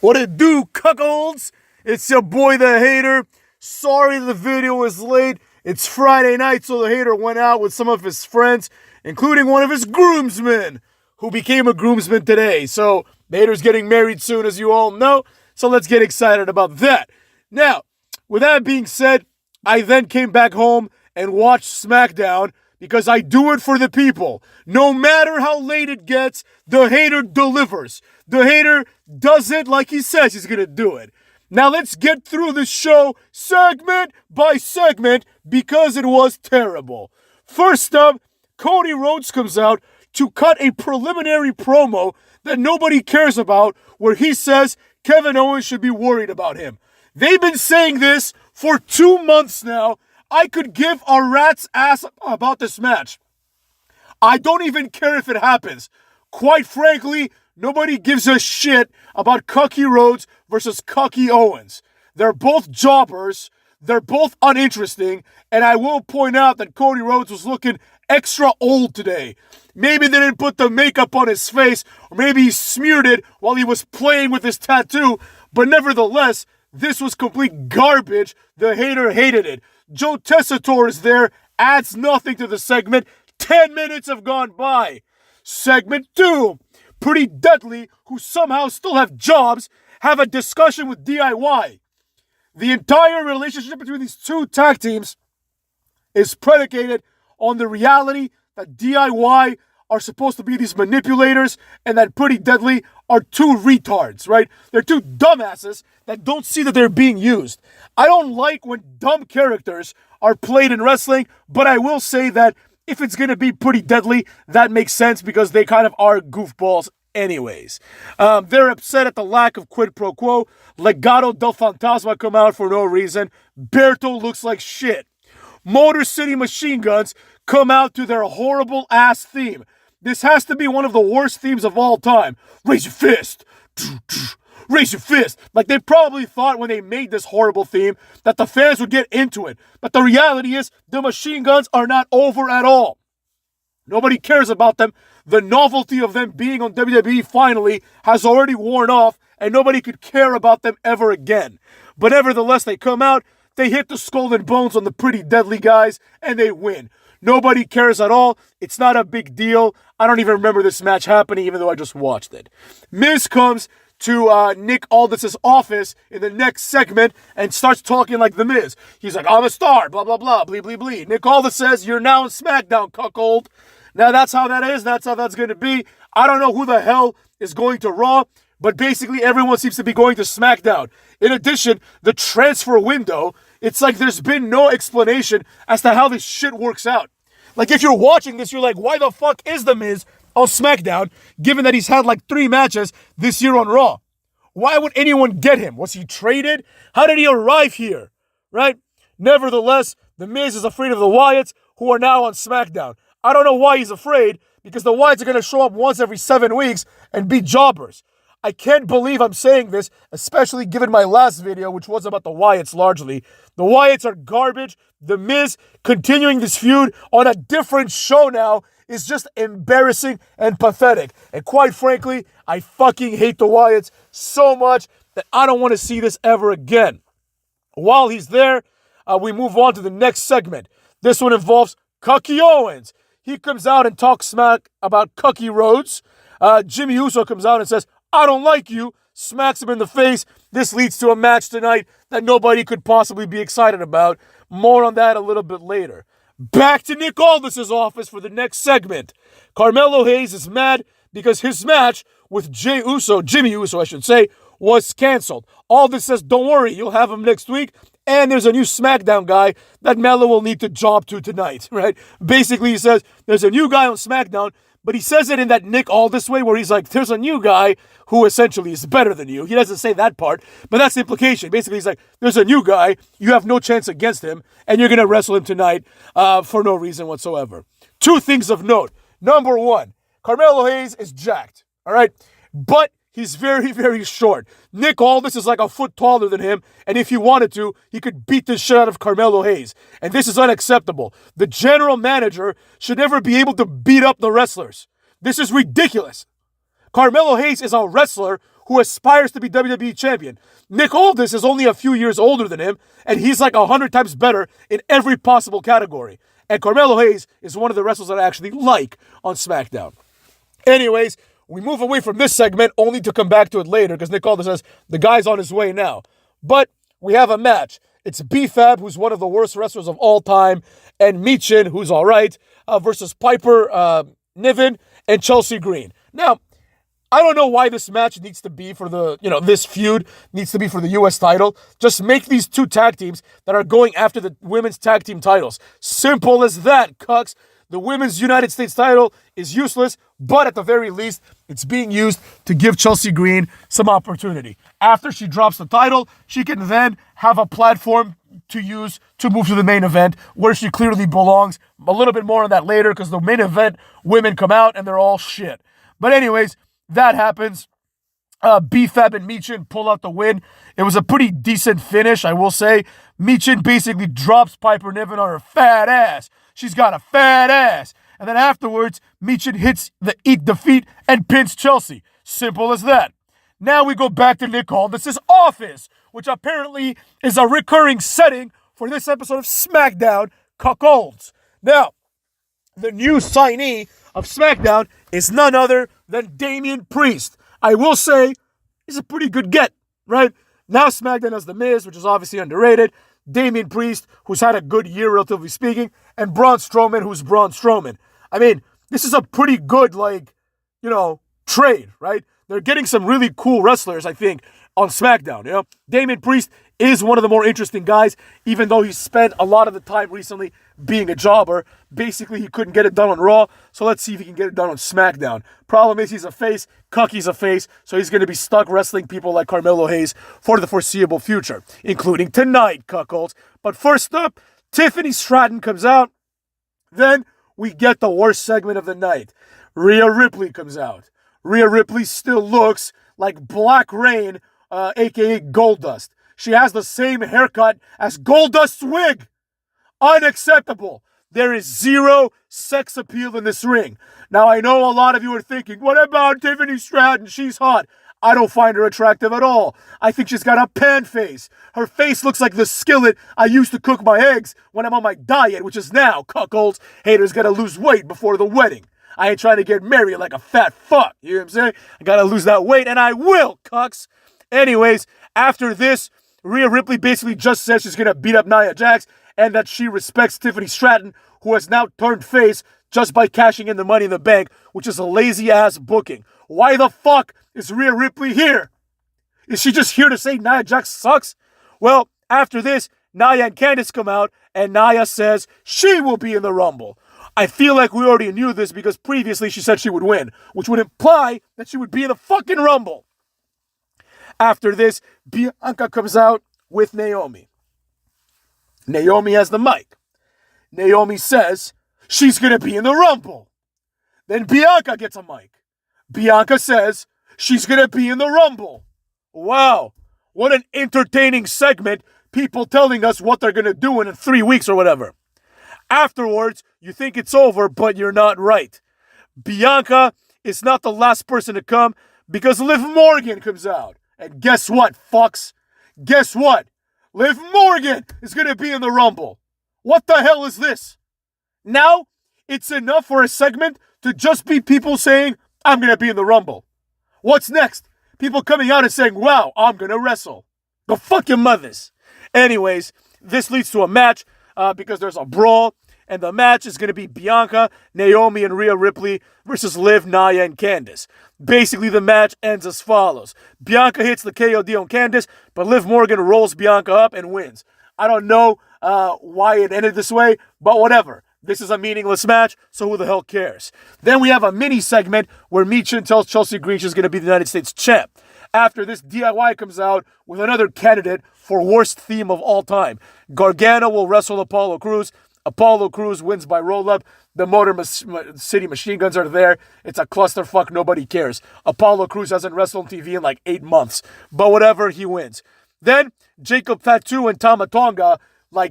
What it do, cuckolds? It's your boy, the Hater. Sorry the video is late. It's Friday night, so the Hater went out with some of his friends, including one of his groomsmen, who became a groomsman today. So, the Hater's getting married soon, as you all know, so let's get excited about that. Now, with that being said, I then came back home and watched Smackdown, because I do it for the people. No matter how late it gets, the Hater delivers. The Hater does it like he says he's gonna do it. Now let's get through the show segment by segment because it was terrible. First up, Cody Rhodes comes out to cut a preliminary promo that nobody cares about, where he says Kevin Owens should be worried about him. They've been saying this for 2 months now. I could give a rat's ass about this match. I don't even care if it happens. Quite frankly, nobody gives a shit about Cody Rhodes versus Cody Owens. They're both jobbers. They're both uninteresting. And I will point out that Cody Rhodes was looking extra old today. Maybe they didn't put the makeup on his face, or maybe he smeared it while he was playing with his tattoo. But nevertheless, this was complete garbage. The Hater hated it. Joe Tessitore is there, adds nothing to the segment. 10 minutes have gone by. Segment 2. Pretty Deadly, who somehow still have jobs, have a discussion with DIY. The entire relationship between these two tag teams is predicated on the reality that DIY are supposed to be these manipulators and that Pretty Deadly are two retards, right? They're two dumbasses that don't see that they're being used. I don't like when dumb characters are played in wrestling, but I will say that if it's going to be Pretty Deadly, that makes sense because they kind of are goofballs anyways. They're upset at the lack of quid pro quo. Legado del Fantasma come out for no reason. Berto looks like shit. Motor City Machine Guns come out to their horrible ass theme. This has to be one of the worst themes of all time. Raise your fist. Raise your fist. Like they probably thought when they made this horrible theme that the fans would get into it. But the reality is the Machine Guns are not over at all. Nobody cares about them. The novelty of them being on WWE finally has already worn off and nobody could care about them ever again. But nevertheless, they come out, they hit the skull and bones on the Pretty Deadly guys, and they win. Nobody cares at all. It's not a big deal. I don't even remember this match happening, even though I just watched it. Miz comes to Nick Aldis' office in the next segment and starts talking like the Miz. He's like, I'm a star, blah, blah, blah, blee, blee, blee. Nick Aldis says, you're now on Smackdown, cuckold. Now that's how that is. That's how that's going to be. I don't know who the hell is going to Raw, but basically everyone seems to be going to SmackDown. In addition, the transfer window, it's like there's been no explanation as to how this shit works out. Like if you're watching this, you're like, why the fuck is The Miz on SmackDown, given that he's had like 3 matches this year on Raw? Why would anyone get him? Was he traded? How did he arrive here? Right? Nevertheless, The Miz is afraid of the Wyatts, who are now on SmackDown. I don't know why he's afraid, because the Wyatts are going to show up once every 7 weeks and be jobbers. I can't believe I'm saying this, especially given my last video, which was about the Wyatts largely. The Wyatts are garbage. The Miz continuing this feud on a different show now is just embarrassing and pathetic. And quite frankly, I fucking hate the Wyatts so much that I don't want to see this ever again. While he's there, we move on to the next segment. This one involves Cody Owens. He comes out and talks smack about Cody Rhodes. Jimmy Uso comes out and says, I don't like you, smacks him in the face. This leads to a match tonight that nobody could possibly be excited about. More on that a little bit later. Back to Nick Aldis' office for the next segment. Carmelo Hayes is mad because his match with Jimmy Uso, I should say, was canceled. Aldis says, don't worry, you'll have him next week. And there's a new SmackDown guy that Melo will need to job to tonight, right? Basically, he says, there's a new guy on SmackDown, but he says it in that Nick Aldis way where he's like, there's a new guy who essentially is better than you. He doesn't say that part, but that's the implication. Basically, he's like, there's a new guy, you have no chance against him, and you're going to wrestle him tonight for no reason whatsoever. 2 things of note. Number 1, Carmelo Hayes is jacked, all right? But he's very, very short. Nick Aldis is like a foot taller than him, and if he wanted to, he could beat the shit out of Carmelo Hayes. And this is unacceptable. The general manager should never be able to beat up the wrestlers. This is ridiculous. Carmelo Hayes is a wrestler who aspires to be WWE champion. Nick Aldis is only a few years older than him, and he's like 100 times better in every possible category. And Carmelo Hayes is one of the wrestlers that I actually like on SmackDown. Anyways, we move away from this segment only to come back to it later because Nick Aldis says the guy's on his way now. But we have a match. It's B-Fab, who's one of the worst wrestlers of all time, and Michin, who's all right, versus Piper Niven and Chelsea Green. Now, I don't know why this match needs to be for the, this feud needs to be for the U.S. title. Just make these two tag teams that are going after the women's tag team titles. Simple as that, cucks. The women's United States title is useless, but at the very least, it's being used to give Chelsea Green some opportunity. After she drops the title, she can then have a platform to use to move to the main event where she clearly belongs. A little bit more on that later because the main event women come out and they're all shit. But anyways, that happens. B-Fab and Michin pull out the win. It was a pretty decent finish, I will say. Michin basically drops Piper Niven on her fat ass. She's got a fat ass. And then afterwards, Michin hits the eat defeat and pins Chelsea. Simple as that. Now we go back to Nick Aldis' office, which apparently is a recurring setting for this episode of SmackDown Cuckolds. Now, the new signee of SmackDown is none other than Damian Priest. I will say, he's a pretty good get, right? Now SmackDown has The Miz, which is obviously underrated, Damian Priest, who's had a good year, relatively speaking, and Braun Strowman, who's Braun Strowman. I mean, this is a pretty good, trade, right? They're getting some really cool wrestlers, I think, on SmackDown, Damian Priest is one of the more interesting guys, even though he spent a lot of the time recently being a jobber. Basically, he couldn't get it done on Raw, so let's see if he can get it done on SmackDown. Problem is, he's a face, Cucky's a face, so he's going to be stuck wrestling people like Carmelo Hayes for the foreseeable future, including tonight, cuckolds. But first up, Tiffany Stratton comes out. Then we get the worst segment of the night. Rhea Ripley comes out. Rhea Ripley still looks like Black Rain, a.k.a. Goldust. She has the same haircut as Goldust's wig. Unacceptable. There is zero sex appeal in this ring. Now, I know a lot of you are thinking, what about Tiffany Stratton? She's hot. I don't find her attractive at all. I think she's got a pan face. Her face looks like the skillet I used to cook my eggs when I'm on my diet, which is now, cuckolds. Haters gotta lose weight before the wedding. I ain't trying to get married like a fat fuck. You know what I'm saying? I gotta lose that weight, and I will, cucks. Anyways, after this, Rhea Ripley basically just says she's going to beat up Nia Jax and that she respects Tiffany Stratton, who has now turned face just by cashing in the Money in the Bank, which is a lazy-ass booking. Why the fuck is Rhea Ripley here? Is she just here to say Nia Jax sucks? Well, after this, Nia and Candice come out, and Nia says she will be in the Rumble. I feel like we already knew this because previously she said she would win, which would imply that she would be in the fucking Rumble. After this, Bianca comes out with Naomi. Naomi has the mic. Naomi says she's going to be in the Rumble. Then Bianca gets a mic. Bianca says she's going to be in the Rumble. Wow, what an entertaining segment. People telling us what they're going to do in 3 weeks or whatever. Afterwards, you think it's over, but you're not right. Bianca is not the last person to come because Liv Morgan comes out. And guess what, fucks? Guess what? Liv Morgan is going to be in the Rumble. What the hell is this? Now, it's enough for a segment to just be people saying, I'm going to be in the Rumble. What's next? People coming out and saying, wow, I'm going to wrestle. Go fuck your mothers. Anyways, this leads to a match because there's a brawl. And the match is going to be Bianca, Naomi, and Rhea Ripley versus Liv, Nia, and Candice. Basically, the match ends as follows. Bianca hits the KOD on Candice, but Liv Morgan rolls Bianca up and wins. I don't know why it ended this way, but whatever. This is a meaningless match, so who the hell cares? Then we have a mini segment where Michin tells Chelsea Green she's going to be the United States champ. After this, DIY comes out with another candidate for worst theme of all time. Gargano will wrestle Apollo Crews. Apollo Crews wins by roll-up. The Motor City Machine Guns are there. It's a clusterfuck. Nobody cares. Apollo Crews hasn't wrestled on TV in like 8 months. But whatever, he wins. Then, Jacob Fatu and Tama Tonga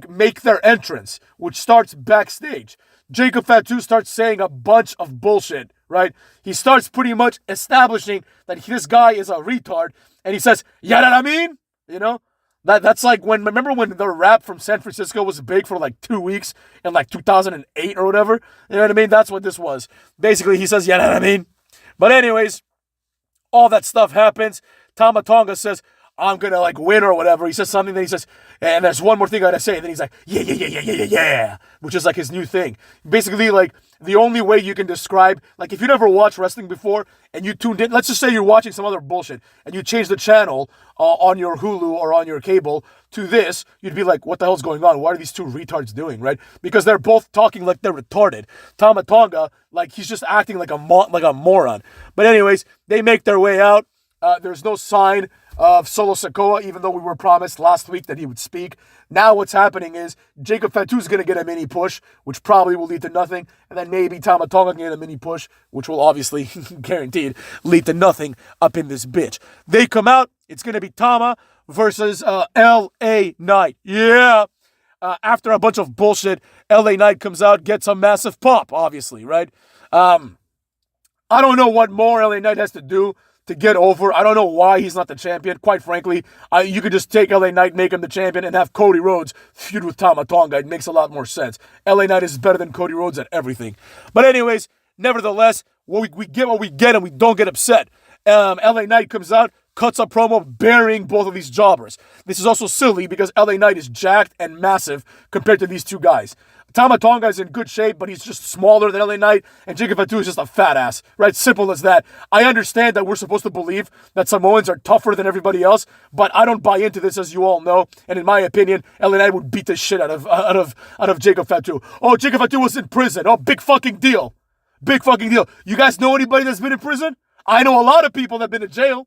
make their entrance, which starts backstage. Jacob Fatu starts saying a bunch of bullshit, right? He starts pretty much establishing that this guy is a retard, and he says, "Yeah, know what I mean?" You know? That's like remember when the rap from San Francisco was big for like 2 weeks in like 2008 or whatever? You know what I mean? That's what this was. Basically, he says, "Yeah, know what I mean?" But anyways, all that stuff happens. Tama Tonga says, "I'm gonna like win" or whatever. He says something, then he says, "And there's one more thing I gotta say." And then he's like, yeah, which is like his new thing. Basically, like the only way you can describe, like if you never watched wrestling before and you tuned in, let's just say you're watching some other bullshit and you change the channel on your Hulu or on your cable to this, you'd be like, what the hell's going on? What are these two retards doing, right? Because they're both talking like they're retarded. Tama Tonga, like he's just acting like a moron. But anyways, they make their way out. There's no sign of Solo Sikoa, even though we were promised last week that he would speak. Now what's happening is Jacob Fatu's going to get a mini push, which probably will lead to nothing, and then maybe Tama Tonga can get a mini push, which will obviously, guaranteed, lead to nothing up in this bitch. They come out, it's going to be Tama versus LA Knight. Yeah! After a bunch of bullshit, LA Knight comes out, gets a massive pop, obviously, right? I don't know what more LA Knight has to do to get over. I don't know why he's not the champion. Quite frankly, you could just take LA Knight, make him the champion, and have Cody Rhodes feud with Tama Tonga. It makes a lot more sense. LA Knight is better than Cody Rhodes at everything. But anyways, nevertheless, we get what we get and we don't get upset. LA Knight comes out, cuts a promo burying both of these jobbers. This is also silly because LA Knight is jacked and massive compared to these two guys. Tama Tonga is in good shape, but he's just smaller than LA Knight, and Jacob Fatu is just a fat ass, right? Simple as that. I understand that we're supposed to believe that Samoans are tougher than everybody else, but I don't buy into this, as you all know. And in my opinion, LA Knight would beat the shit out of Jacob Fatu. Oh, Jacob Fatu was in prison. Oh, big fucking deal. Big fucking deal. You guys know anybody that's been in prison? I know a lot of people that have been in jail.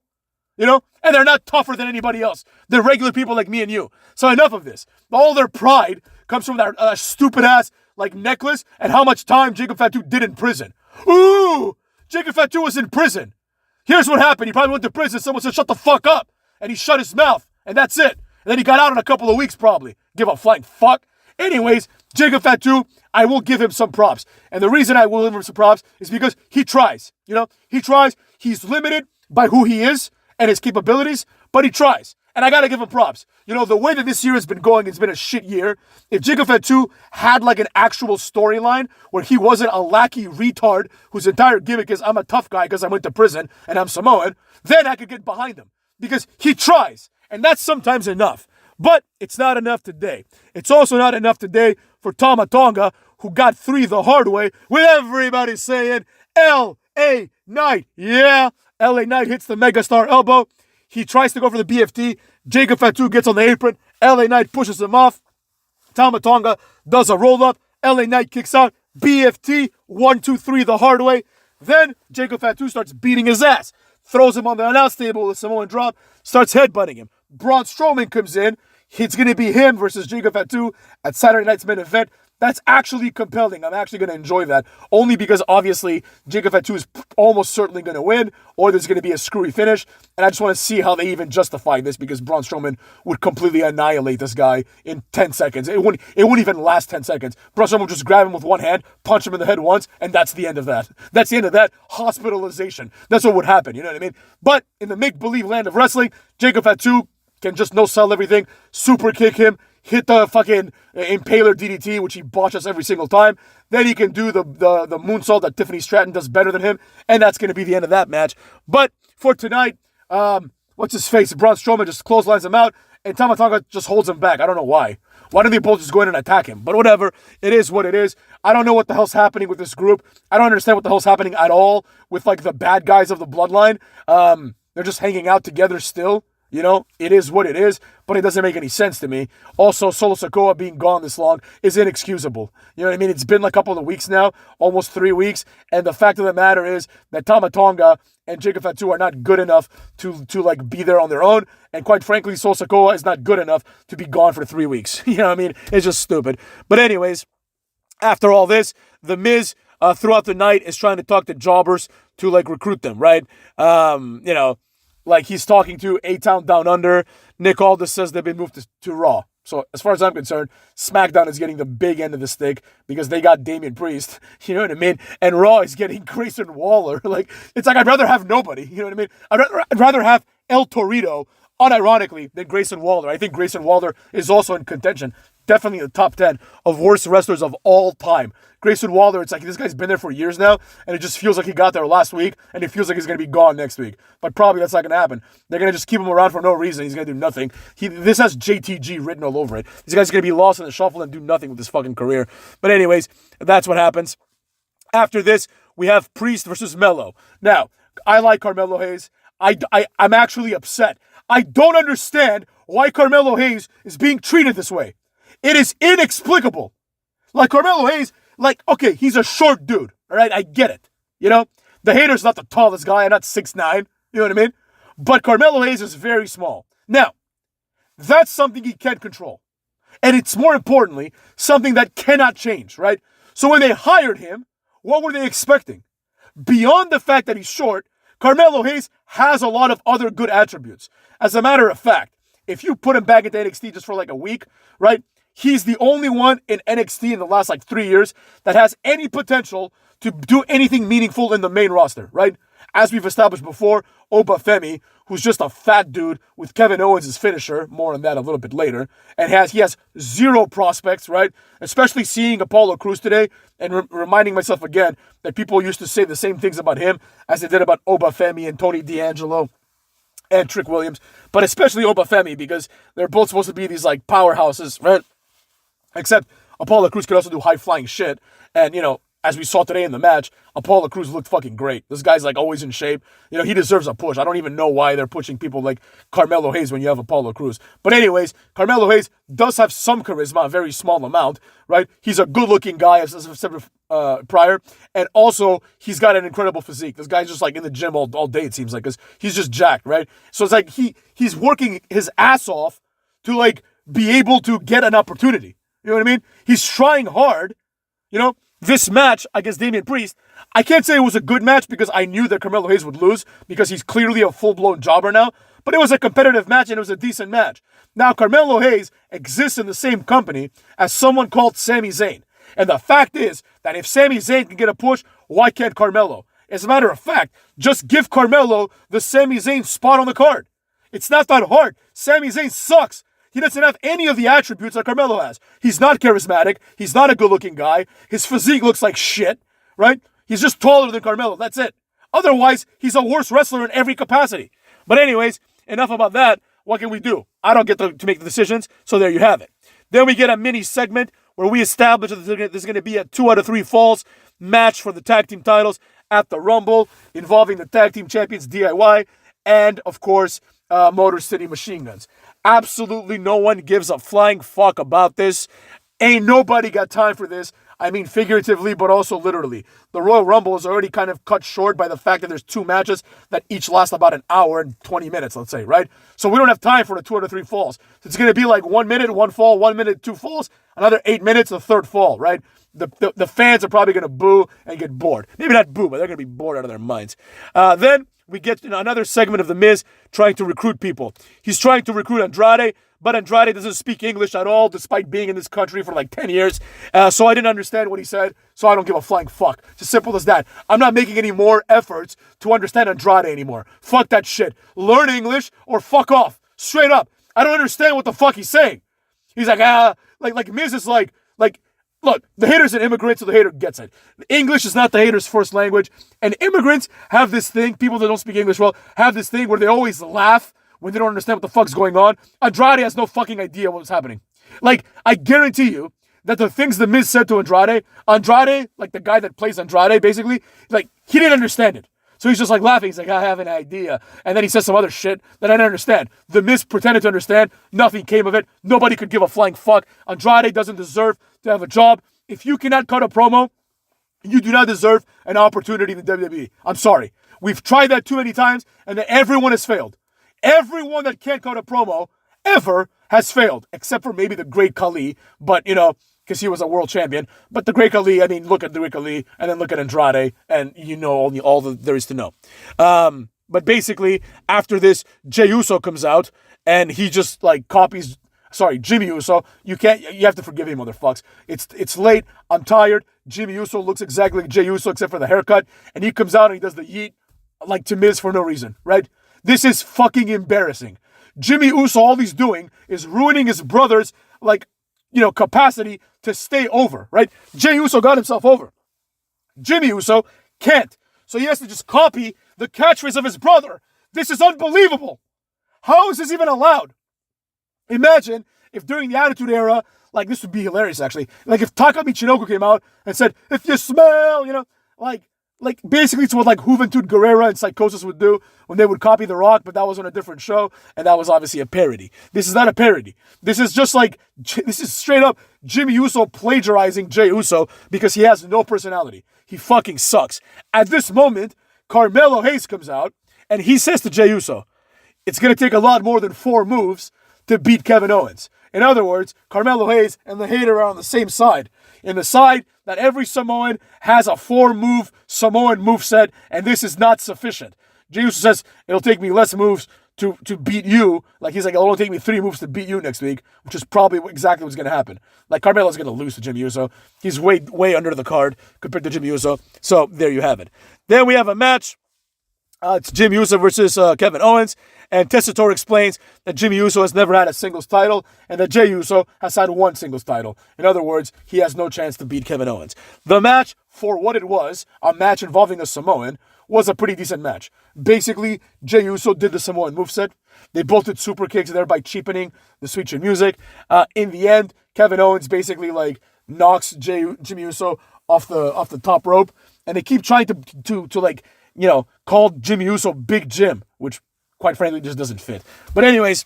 You know? And they're not tougher than anybody else. They're regular people like me and you. So enough of this. All their pride comes from their stupid ass like necklace and how much time Jacob Fatu did in prison. Ooh! Jacob Fatu was in prison. Here's what happened. He probably went to prison. Someone said, "Shut the fuck up." And he shut his mouth. And that's it. And then he got out in a couple of weeks probably. Give a flying fuck. Anyways, Jacob Fatu, I will give him some props. And the reason I will give him some props is because he tries. You know? He tries. He's limited by who he is and his capabilities, but he tries. And I gotta give him props. You know, the way that this year has been going, it's been a shit year. If Jacob Fatu had like an actual storyline where he wasn't a lackey retard whose entire gimmick is, "I'm a tough guy because I went to prison and I'm Samoan," then I could get behind him. Because he tries. And that's sometimes enough. But it's not enough today. It's also not enough today for Tama Tonga, who got 3 the hard way, with everybody saying, L.A. Knight. Yeah, L.A. Knight hits the megastar elbow. He tries to go for the BFT. Jacob Fatu gets on the apron. LA Knight pushes him off. Tama Tonga does a roll-up. LA Knight kicks out. BFT, 1, 2, 3 the hard way. Then Jacob Fatu starts beating his ass. Throws him on the announce table with a Samoan drop. Starts headbutting him. Braun Strowman comes in. It's going to be him versus Jacob Fatu at Saturday night's main event. That's actually compelling. I'm actually going to enjoy that. Only because, obviously, Jacob Fatu is almost certainly going to win, or there's going to be a screwy finish. And I just want to see how they even justify this, because Braun Strowman would completely annihilate this guy in 10 seconds. It wouldn't even last 10 seconds. Braun Strowman would just grab him with one hand, punch him in the head once, and that's the end of that. That's the end of that hospitalization. That's what would happen, you know what I mean? But in the make-believe land of wrestling, Jacob Fatu can just no-sell everything, super kick him, hit the fucking impaler DDT, which he botches every single time. Then he can do the moonsault that Tiffany Stratton does better than him, and that's going to be the end of that match. But for tonight, what's his face? Braun Strowman just clotheslines him out, and Tama Tonga just holds him back. I don't know why. Why don't they both just go in and attack him? But whatever. It is what it is. I don't know what the hell's happening with this group. I don't understand what the hell's happening at all with, like, the bad guys of the Bloodline. They're just hanging out together still. You know, it is what it is, but it doesn't make any sense to me. Also, Solo Sikoa being gone this long is inexcusable. You know what I mean? It's been a couple of weeks now, almost 3 weeks, and the fact of the matter is that Tama Tonga and Jacob Fatu are not good enough to like be there on their own, and quite frankly, Solo Sikoa is not good enough to be gone for 3 weeks. You know what I mean? It's just stupid. But anyways, after all this, The Miz throughout the night is trying to talk to jobbers to like recruit them, right? You know, like he's talking to A-Town Down Under. Nick Aldis says they've been moved to Raw. So as far as I'm concerned, SmackDown is getting the big end of the stick because they got Damian Priest, you know what I mean? And Raw is getting Grayson Waller. Like, it's like I'd rather have nobody, you know what I mean? I'd rather have El Torito, unironically, than Grayson Waller. I think Grayson Waller is also in contention. Definitely in the top 10 of worst wrestlers of all time. Grayson Waller, it's like this guy's been there for years now, and it just feels like he got there last week, and it feels like he's going to be gone next week. But probably that's not going to happen. They're going to just keep him around for no reason. He's going to do nothing. This has JTG written all over it. This guy's going to be lost in the shuffle and do nothing with his fucking career. But anyways, that's what happens. After this, we have Priest versus Melo. Now, I like Carmelo Hayes. I'm actually upset. I don't understand why Carmelo Hayes is being treated this way. It is inexplicable. Like, Carmelo Hayes, like, okay, he's a short dude, all right? I get it, you know? The Hater's not the tallest guy. I'm not 6'9", you know what I mean? But Carmelo Hayes is very small. Now, that's something he can't control. And it's, more importantly, something that cannot change, right? So when they hired him, what were they expecting? Beyond the fact that he's short, Carmelo Hayes has a lot of other good attributes. As a matter of fact, if you put him back into NXT just for like a week, right? He's the only one in NXT in the last like 3 years that has any potential to do anything meaningful in the main roster, right? As we've established before, Obafemi, who's just a fat dude with Kevin Owens as finisher, more on that a little bit later, and he has zero prospects, right? Especially seeing Apollo Crews today and reminding myself again that people used to say the same things about him as they did about Obafemi and Tony D'Angelo and Trick Williams, but especially Obafemi because they're both supposed to be these like powerhouses, right? Except Apollo Crews could also do high-flying shit. And, you know, as we saw today in the match, Apollo Crews looked fucking great. This guy's, like, always in shape. You know, he deserves a push. I don't even know why they're pushing people like Carmelo Hayes when you have Apollo Crews. But anyways, Carmelo Hayes does have some charisma, a very small amount, right? He's a good-looking guy, as I've said prior. And also, he's got an incredible physique. This guy's just, like, in the gym all day, it seems like, because he's just jacked, right? So it's like he's working his ass off to, like, be able to get an opportunity. You know what I mean? He's trying hard. You know, this match against Damian Priest, I can't say it was a good match because I knew that Carmelo Hayes would lose because he's clearly a full-blown jobber now. But it was a competitive match and it was a decent match. Now, Carmelo Hayes exists in the same company as someone called Sami Zayn. And the fact is that if Sami Zayn can get a push, why can't Carmelo? As a matter of fact, just give Carmelo the Sami Zayn spot on the card. It's not that hard. Sami Zayn sucks. He doesn't have any of the attributes that Carmelo has. He's not charismatic. He's not a good-looking guy. His physique looks like shit, right? He's just taller than Carmelo. That's it. Otherwise, he's a worse wrestler in every capacity. But anyways, enough about that. What can we do? I don't get to make the decisions, so there you have it. Then we get a mini segment where we establish that there's going to be a 2 out of 3 falls match for the tag team titles at the Rumble involving the tag team champions DIY and, of course, Motor City Machine Guns. Absolutely no one gives a flying fuck about this. Ain't nobody got time for this. I mean figuratively, but also literally. The Royal Rumble is already kind of cut short by the fact that there's 2 matches that each last about an hour and 20 minutes, let's say, right? So we don't have time for the 2 out of 3 falls. It's going to be like 1 minute, 1 fall, 1 minute, 2 falls, another 8 minutes, the 3rd fall, right? The fans are probably going to boo and get bored. Maybe not boo, but they're going to be bored out of their minds. Then we get another segment of The Miz trying to recruit people. He's trying to recruit Andrade, but Andrade doesn't speak English at all, despite being in this country for like 10 years. So I didn't understand what he said, so I don't give a flying fuck. It's as simple as that. I'm not making any more efforts to understand Andrade anymore. Fuck that shit. Learn English or fuck off. Straight up. I don't understand what the fuck he's saying. He's like, like Miz is like, look, the Hater's an immigrant, so the Hater gets it. English is not the Hater's first language. And immigrants have this thing, people that don't speak English well, have this thing where they always laugh when they don't understand what the fuck's going on. Andrade has no fucking idea what's happening. Like, I guarantee you that the things the Miz said to Andrade, like the guy that plays Andrade, basically, like, he didn't understand it. So he's just like laughing. He's like, I have an idea. And then he says some other shit that I don't understand. The Miz pretended to understand. Nothing came of it. Nobody could give a flying fuck. Andrade doesn't deserve to have a job. If you cannot cut a promo, you do not deserve an opportunity in the WWE. I'm sorry. We've tried that too many times, and then everyone has failed. Everyone that can't cut a promo ever has failed, except for maybe the Great Khali, but, you know, because he was a world champion. But the Great Khali, I mean, look at the Great Khali, and then look at Andrade, and you know all there is to know. But basically, after this, Jey Uso comes out, and he just, like, copies Sorry, Jimmy Uso. You have to forgive me, motherfucks. It's late. I'm tired. Jimmy Uso looks exactly like Jey Uso except for the haircut. And he comes out and he does the yeet like to Miz for no reason, right? This is fucking embarrassing. Jimmy Uso, all he's doing is ruining his brother's, capacity to stay over, right? Jey Uso got himself over. Jimmy Uso can't. So he has to just copy the catchphrase of his brother. This is unbelievable. How is this even allowed? Imagine if during the Attitude Era, this would be hilarious actually. If Taka Michinoku came out and said, if you smell, basically it's what Juventud Guerrera and Psychosis would do when they would copy The Rock, but that was on a different show, and that was obviously a parody. This is not a parody. This is just this is straight up Jimmy Uso plagiarizing Jey Uso because he has no personality. He fucking sucks. At this moment, Carmelo Hayes comes out, and he says to Jey Uso, it's going to take a lot more than 4 moves to beat Kevin Owens. In other words, Carmelo Hayes and the Hater are on the same side. In the side that every Samoan has a 4-move Samoan moveset, and this is not sufficient. Jey Uso says, it'll take me less moves to beat you. He's like, it'll only take me 3 moves to beat you next week, which is probably exactly what's going to happen. Carmelo's going to lose to Jimmy Uso. He's way under the card compared to Jimmy Uso. So there you have it. Then we have a match. It's Jimmy Uso versus Kevin Owens. And Tessitore explains that Jimmy Uso has never had a singles title and that Jey Uso has had 1 singles title. In other words, he has no chance to beat Kevin Owens. The match, for what it was, a match involving a Samoan, was a pretty decent match. Basically, Jey Uso did the Samoan moveset. They both did super kicks, thereby cheapening the sweet chin music. In the end, Kevin Owens basically knocks Jimmy Uso off the top rope, and they keep trying to call Jimmy Uso Big Jim, which quite frankly just doesn't fit. But anyways,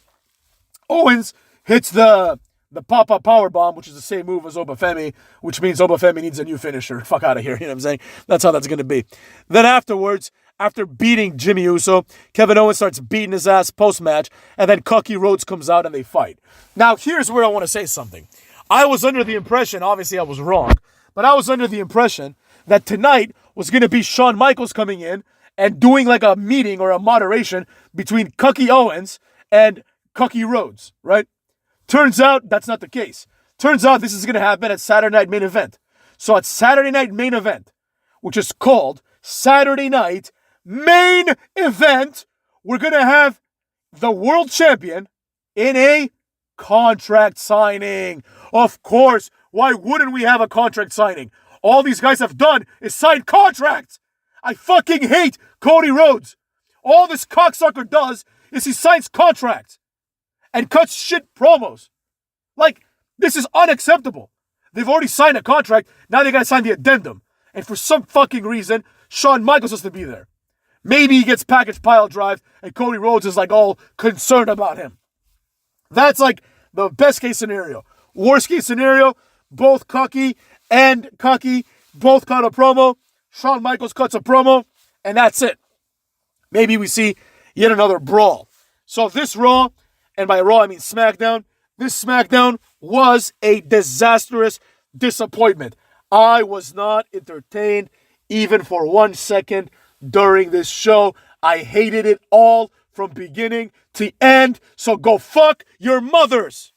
Owens hits the Papa Powerbomb, which is the same move as Obafemi, which means Obafemi needs a new finisher. Fuck out of here, you know what I'm saying? That's how that's going to be. Then afterwards, after beating Jimmy Uso, Kevin Owens starts beating his ass post-match, and then Cody Rhodes comes out and they fight. Now, here's where I want to say something. I was under the impression, obviously I was wrong, but I was under the impression that tonight was going to be Shawn Michaels coming in and doing a meeting or a moderation between Cody Owens and Cody Rhodes, right? Turns out that's not the case. Turns out this is going to happen at Saturday Night Main Event. So at Saturday Night Main Event, which is called Saturday Night Main Event, we're going to have the world champion in a contract signing. Of course, why wouldn't we have a contract signing? All these guys have done is sign contracts. I fucking hate Cody Rhodes. All this cocksucker does is he signs contracts and cuts shit promos. This is unacceptable. They've already signed a contract. Now they gotta sign the addendum. And for some fucking reason, Shawn Michaels has to be there. Maybe he gets package pile drive and Cody Rhodes is all concerned about him. That's the best case scenario. Worst case scenario, both Cocky and Cocky both cut a promo. Shawn Michaels cuts a promo, and that's it. Maybe we see yet another brawl. So this Raw, and by Raw I mean SmackDown, this SmackDown was a disastrous disappointment. I was not entertained even for 1 second during this show. I hated it all from beginning to end, so go fuck your mothers.